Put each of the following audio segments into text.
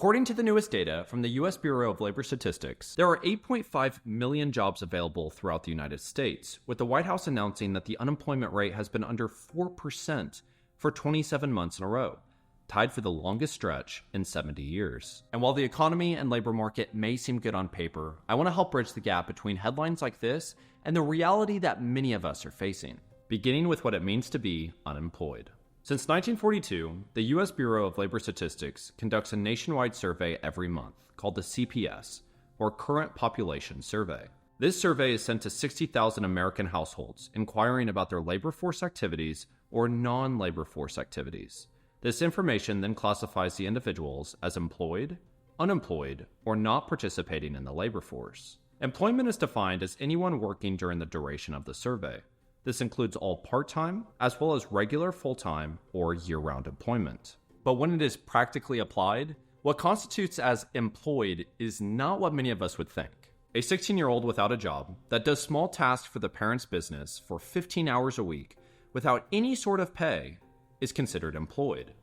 According to the newest data from the U.S. Bureau of Labor Statistics, there are 8.5 million jobs available throughout the United States, with the White House announcing that the unemployment rate has been under 4% for 27 months in a row, tied for the longest stretch in 70 years. And while the economy and labor market may seem good on paper, I want to help bridge the gap between headlines like this and the reality that many of us are facing, beginning with what it means to be unemployed. Since 1942, the U.S. Bureau of Labor Statistics conducts a nationwide survey every month called the CPS, or Current Population Survey. This survey is sent to 60,000 American households inquiring about their labor force activities or non-labor force activities. This information then classifies the individuals as employed, unemployed, or not participating in the labor force. Employment is defined as anyone working during the duration of the survey. This includes all part-time, as well as regular full-time or year-round employment. But when it is practically applied, what constitutes as employed is not what many of us would think. A 16-year-old without a job that does small tasks for the parent's business for 15 hours a week without any sort of pay is considered employed.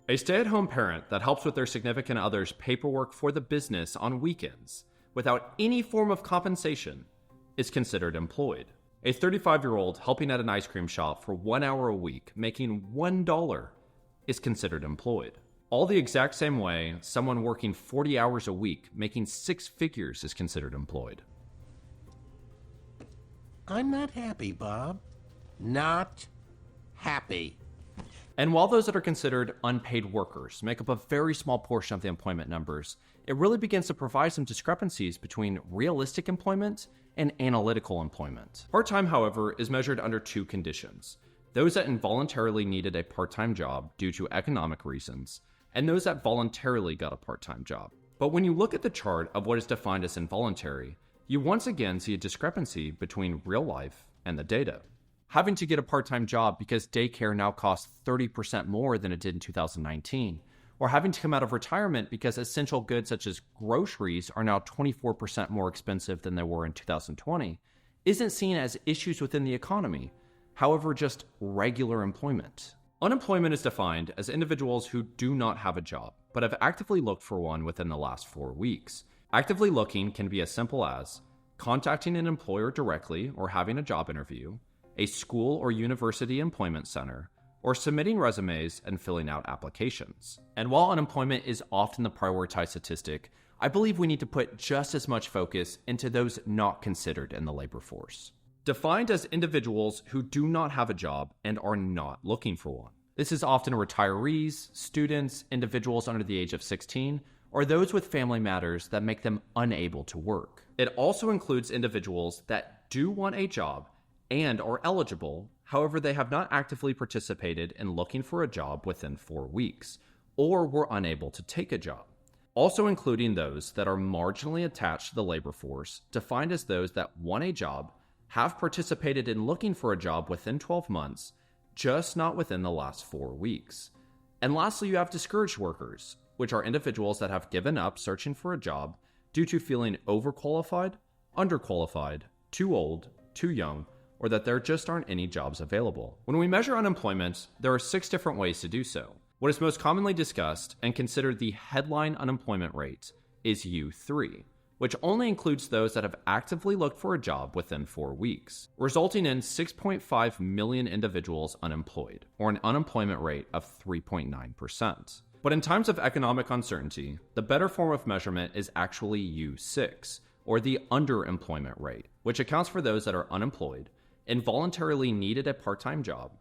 A stay-at-home parent that helps with their significant other's paperwork for the business on weekends without any form of compensation is considered employed. A 35-year-old helping at an ice cream shop for 1 hour a week, making $1, is considered employed. All the exact same way someone working 40 hours a week, making 6 figures, is considered employed. I'm not happy, Bob. Not happy. And while those that are considered unpaid workers make up a very small portion of the employment numbers, it really begins to provide some discrepancies between realistic employment and analytical employment. Part-time, however, is measured under 2 conditions: those that involuntarily needed a part-time job due to economic reasons, and those that voluntarily got a part-time job. But when you look at the chart of what is defined as involuntary, you once again see a discrepancy between real life and the data. Having to get a part-time job because daycare now costs 30% more than it did in 2019, or having to come out of retirement because essential goods such as groceries are now 24% more expensive than they were in 2020, isn't seen as issues within the economy, however, just regular employment. Unemployment is defined as individuals who do not have a job, but have actively looked for one within the last 4 weeks. Actively looking can be as simple as contacting an employer directly or having a job interview, a school or university employment center, or submitting resumes and filling out applications. And while unemployment is often the prioritized statistic, I believe we need to put just as much focus into those not considered in the labor force. Defined as individuals who do not have a job and are not looking for one. This is often retirees, students, individuals under the age of 16, or those with family matters that make them unable to work. It also includes individuals that do want a job and are eligible. However, they have not actively participated in looking for a job within 4 weeks, or were unable to take a job. Also including those that are marginally attached to the labor force, defined as those that want a job, have participated in looking for a job within 12 months, just not within the last 4 weeks. And lastly, you have discouraged workers, which are individuals that have given up searching for a job due to feeling overqualified, underqualified, too old, too young, or that there just aren't any jobs available. When we measure unemployment, there are 6 different ways to do so. What is most commonly discussed and considered the headline unemployment rate is U3, which only includes those that have actively looked for a job within 4 weeks, resulting in 6.5 million individuals unemployed, or an unemployment rate of 3.9%. But in times of economic uncertainty, the better form of measurement is actually U6, or the underemployment rate, which accounts for those that are unemployed, involuntarily needed a part-time job,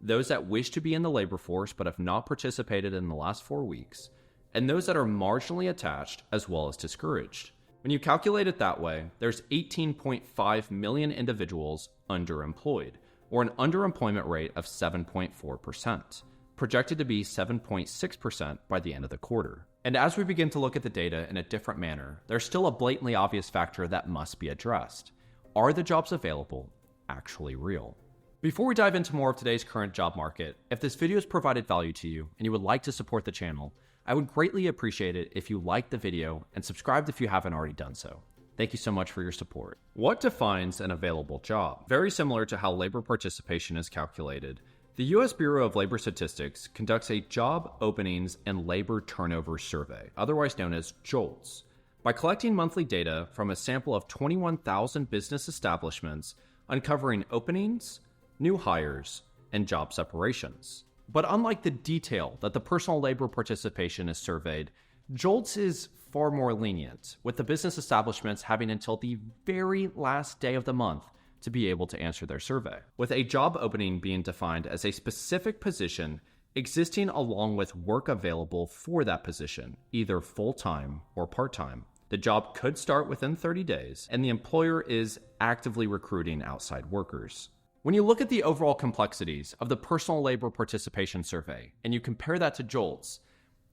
those that wish to be in the labor force but have not participated in the last 4 weeks, and those that are marginally attached as well as discouraged. When you calculate it that way, there's 18.5 million individuals underemployed, or an underemployment rate of 7.4%, projected to be 7.6% by the end of the quarter. And as we begin to look at the data in a different manner, there's still a blatantly obvious factor that must be addressed. Are the jobs available actually real? Before we dive into more of today's current job market, if this video has provided value to you and you would like to support the channel, I would greatly appreciate it if you liked the video and subscribed if you haven't already done so. Thank you so much for your support. What defines an available job? Very similar to how labor participation is calculated, The U.S. Bureau of Labor Statistics conducts a Job Openings and Labor Turnover Survey, otherwise known as JOLTS, by collecting monthly data from a sample of 21,000 business establishments, uncovering openings, new hires, and job separations. But unlike the detail that the personal labor participation is surveyed, JOLTS is far more lenient, with the business establishments having until the very last day of the month to be able to answer their survey, with a job opening being defined as a specific position existing along with work available for that position, either full-time or part-time. The job could start within 30 days, and the employer is actively recruiting outside workers. When you look at the overall complexities of the personal labor participation survey and you compare that to JOLTS,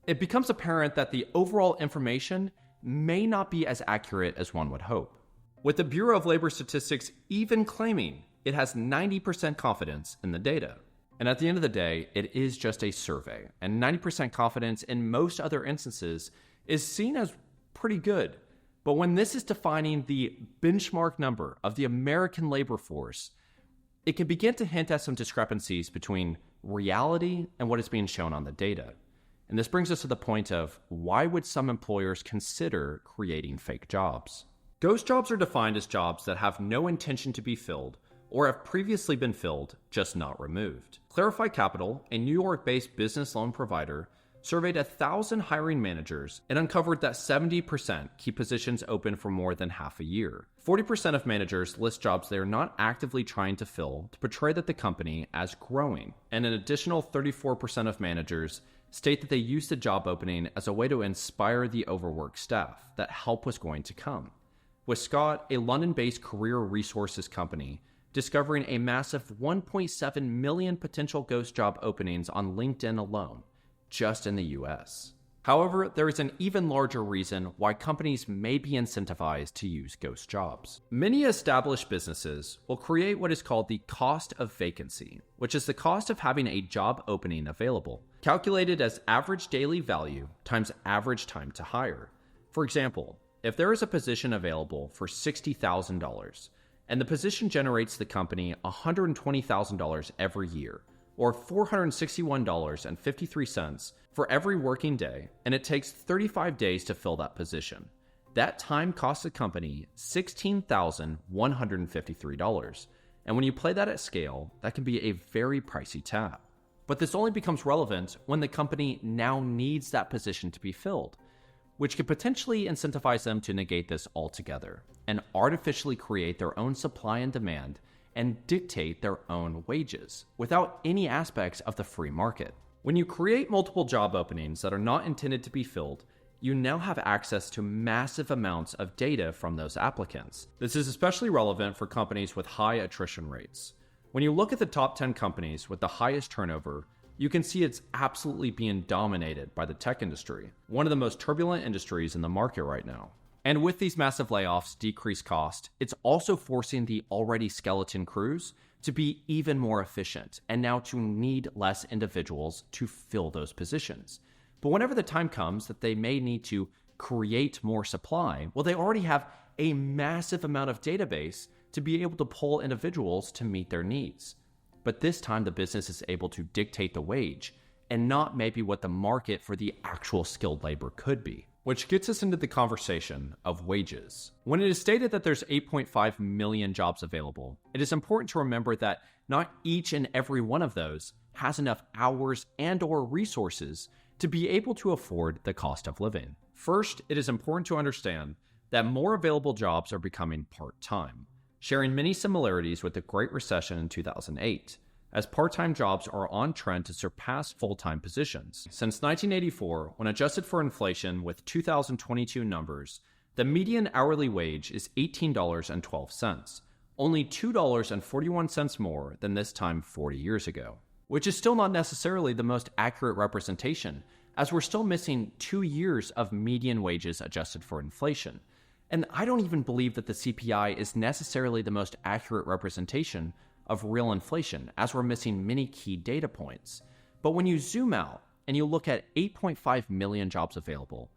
it becomes apparent that the overall information may not be as accurate as one would hope, with the Bureau of Labor Statistics even claiming it has 90% confidence in the data. And at the end of the day, it is just a survey, and 90% confidence in most other instances is seen as pretty good. But when this is defining the benchmark number of the American labor force, it can begin to hint at some discrepancies between reality and what is being shown on the data. And this brings us to the point of why would some employers consider creating fake jobs? Ghost jobs are defined as jobs that have no intention to be filled or have previously been filled, just not removed. Clarify Capital, a New York-based business loan provider, surveyed 1,000 hiring managers and uncovered that 70% keep positions open for more than half a year. 40% of managers list jobs they are not actively trying to fill to portray that the company as growing, and an additional 34% of managers state that they used the job opening as a way to inspire the overworked staff that help was going to come. With Scott, a London-based career resources company, discovering a massive 1.7 million potential ghost job openings on LinkedIn alone, just in the US. However, there is an even larger reason why companies may be incentivized to use ghost jobs. Many established businesses will create what is called the cost of vacancy, which is the cost of having a job opening available, calculated as average daily value times average time to hire. For example, if there is a position available for $60,000 and the position generates the company $120,000 every year, or $461.53 for every working day, and it takes 35 days to fill that position, that time costs the company $16,153. And when you play that at scale, that can be a very pricey tab. But this only becomes relevant when the company now needs that position to be filled, which could potentially incentivize them to negate this altogether and artificially create their own supply and demand and dictate their own wages without any aspects of the free market. When you create multiple job openings that are not intended to be filled, you now have access to massive amounts of data from those applicants. This is especially relevant for companies with high attrition rates. When you look at the top 10 companies with the highest turnover, you can see it's absolutely being dominated by the tech industry, one of the most turbulent industries in the market right now. And with these massive layoffs, decreased cost, it's also forcing the already skeleton crews to be even more efficient and now to need less individuals to fill those positions. But whenever the time comes that they may need to create more supply, well, they already have a massive amount of database to be able to pull individuals to meet their needs. But this time the business is able to dictate the wage and not maybe what the market for the actual skilled labor could be. Which gets us into the conversation of wages. When it is stated that there's 8.5 million jobs available, it is important to remember that not each and every one of those has enough hours and/or resources to be able to afford the cost of living. First, it is important to understand that more available jobs are becoming part-time, sharing many similarities with the Great Recession in 2008. As part-time jobs are on trend to surpass full-time positions. Since 1984, when adjusted for inflation with 2022 numbers, the median hourly wage is $18.12, only $2.41 more than this time 40 years ago, which is still not necessarily the most accurate representation, as we're still missing 2 years of median wages adjusted for inflation. And I don't even believe that the CPI is necessarily the most accurate representation of real inflation, as we're missing many key data points. But when you zoom out and you look at 8.5 million jobs available,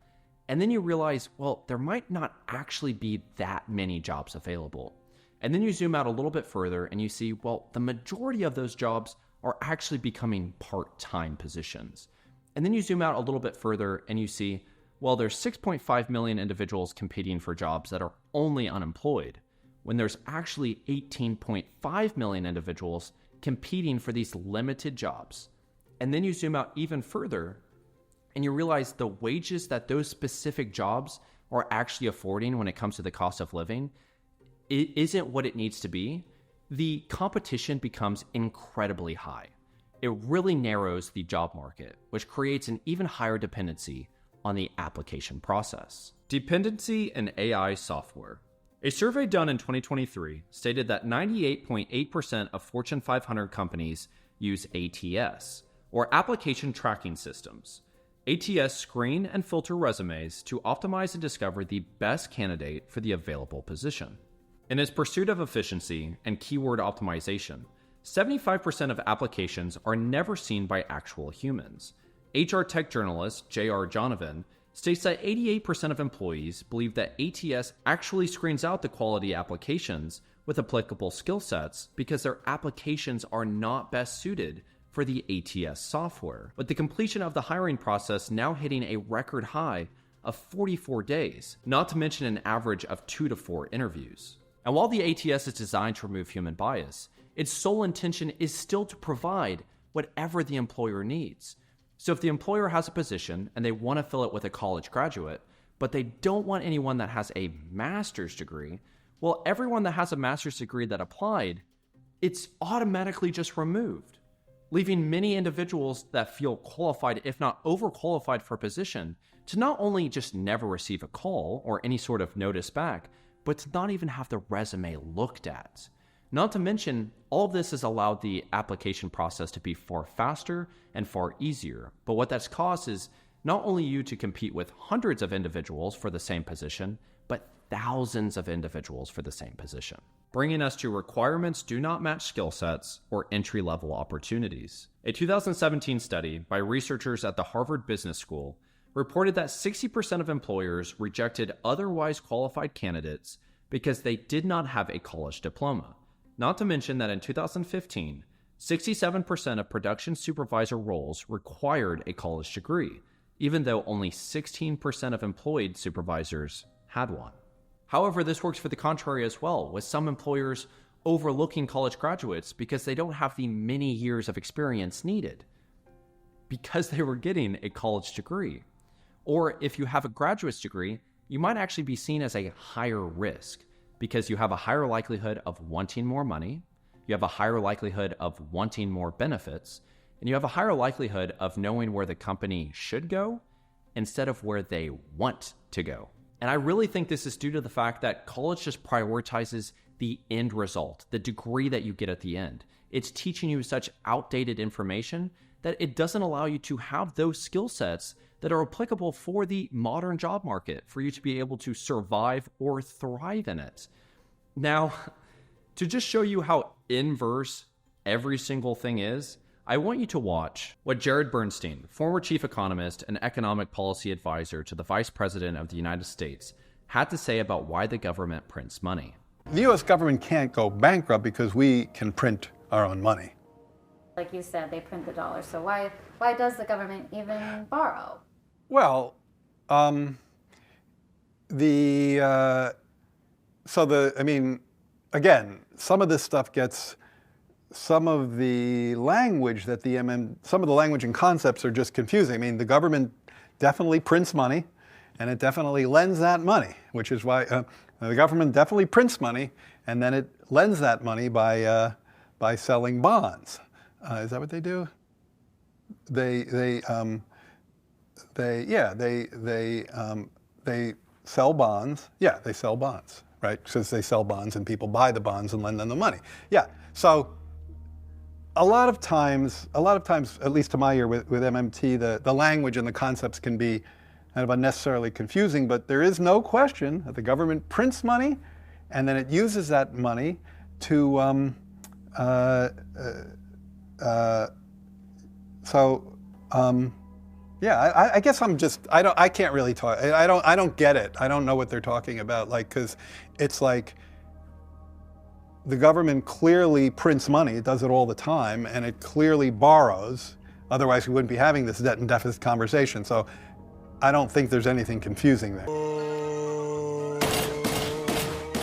and then you realize, well, there might not actually be that many jobs available. And then you zoom out a little bit further and you see, well, the majority of those jobs are actually becoming part-time positions. And then you zoom out a little bit further and you see, well, there's 6.5 million individuals competing for jobs that are only unemployed, when there's actually 18.5 million individuals competing for these limited jobs. And then you zoom out even further and you realize the wages that those specific jobs are actually affording when it comes to the cost of living, it isn't what it needs to be. The competition becomes incredibly high. It really narrows the job market, which creates an even higher dependency on the application process. Dependency in AI software. A survey done in 2023 stated that 98.8% of Fortune 500 companies use ATS, or application tracking systems. ATS screen and filter resumes to optimize and discover the best candidate for the available position. In its pursuit of efficiency and keyword optimization, 75% of applications are never seen by actual humans. HR tech journalist J.R. Donovan states that 88% of employees believe that ATS actually screens out the quality applications with applicable skill sets because their applications are not best suited for the ATS software, with the completion of the hiring process now hitting a record high of 44 days, not to mention an average of 2 to 4 interviews. And while the ATS is designed to remove human bias, its sole intention is still to provide whatever the employer needs. So if the employer has a position and they want to fill it with a college graduate, but they don't want anyone that has a master's degree, well, everyone that has a master's degree that applied, it's automatically just removed, leaving many individuals that feel qualified, if not overqualified for a position, to not only just never receive a call or any sort of notice back, but to not even have the resume looked at. Not to mention, all of this has allowed the application process to be far faster and far easier. But what that's caused is not only you to compete with hundreds of individuals for the same position, but thousands of individuals for the same position, bringing us to requirements do not match skill sets or entry-level opportunities. A 2017 study by researchers at the Harvard Business School reported that 60% of employers rejected otherwise qualified candidates because they did not have a college diploma. Not to mention that in 2015, 67% of production supervisor roles required a college degree, even though only 16% of employed supervisors had one. However, this works for the contrary as well, with some employers overlooking college graduates because they don't have the many years of experience needed because they were getting a college degree. Or if you have a graduate's degree, you might actually be seen as a higher risk because you have a higher likelihood of wanting more money, you have a higher likelihood of wanting more benefits, and you have a higher likelihood of knowing where the company should go instead of where they want to go. And I really think this is due to the fact that college just prioritizes the end result, the degree that you get at the end. It's teaching you such outdated information that it doesn't allow you to have those skill sets that are applicable for the modern job market for you to be able to survive or thrive in it. Now, to just show you how inverse every single thing is, I want you to watch what Jared Bernstein, former chief economist and economic policy advisor to the Vice President of the United States, had to say about why the government prints money. The U.S. government can't go bankrupt because we can print our own money. Like you said, they print the dollar. So why does the government even borrow? Well, again, some of this stuff gets, some of the language that some of the language and concepts are just confusing. I mean, the government definitely prints money, and it definitely lends that money, which is why the government definitely prints money, and then it lends that money by selling bonds. Is that what they do? They sell bonds. Yeah, they sell bonds, right? Because they sell bonds and people buy the bonds and lend them the money. Yeah. So a lot of times, at least to my ear with MMT, the language and the concepts can be kind of unnecessarily confusing. But there is no question that the government prints money, and then it uses that money to I guess I can't really talk. I don't get it. I don't know what they're talking about. Like, because it's like the government clearly prints money. It does it all the time, and it clearly borrows. Otherwise, we wouldn't be having this debt and deficit conversation. So I don't think there's anything confusing there.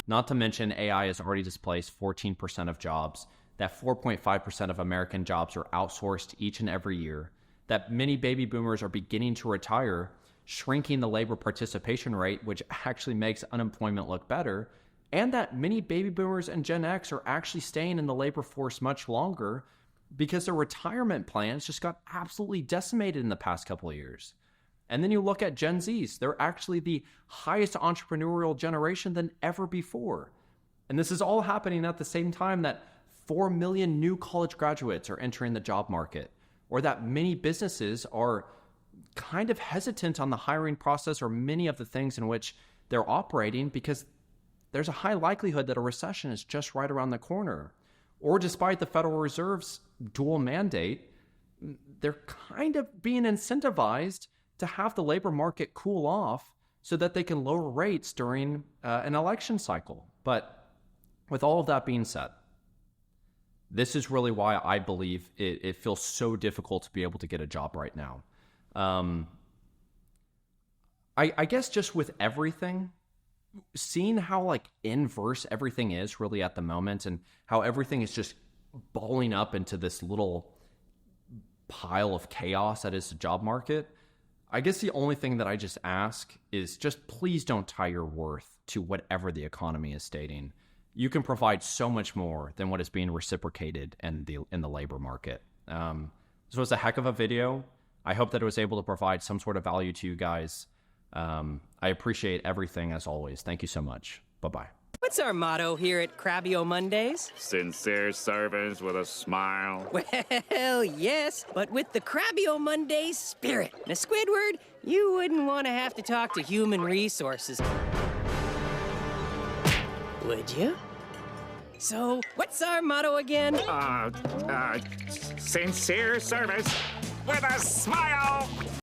Not to mention, AI has already displaced 14% of jobs, that 4.5% of American jobs are outsourced each and every year, that many baby boomers are beginning to retire, shrinking the labor participation rate, which actually makes unemployment look better, and that many baby boomers and Gen X are actually staying in the labor force much longer because their retirement plans just got absolutely decimated in the past couple of years. And then you look at Gen Zs, they're actually the highest entrepreneurial generation than ever before. And this is all happening at the same time that 4 million new college graduates are entering the job market, or that many businesses are kind of hesitant on the hiring process or many of the things in which they're operating because there's a high likelihood that a recession is just right around the corner. Or despite the Federal Reserve's dual mandate, they're kind of being incentivized to have the labor market cool off so that they can lower rates during an election cycle. But with all of that being said, this is really why I believe it feels so difficult to be able to get a job right now. I guess just with everything, seeing how like inverse everything is really at the moment and how everything is just balling up into this little pile of chaos that is the job market, I guess the only thing that I just ask is just please don't tie your worth to whatever the economy is stating. You can provide so much more than what is being reciprocated in the labor market. This was a heck of a video. I hope that it was able to provide some sort of value to you guys. I appreciate everything as always. Thank you so much. Bye-bye. What's our motto here at Crabbio Mondays? Sincere service with a smile. Well, yes, but with the Crabbio Mondays spirit. Now, Squidward, you wouldn't want to have to talk to human resources. Would you? So, what's our motto again? Sincere service with a smile.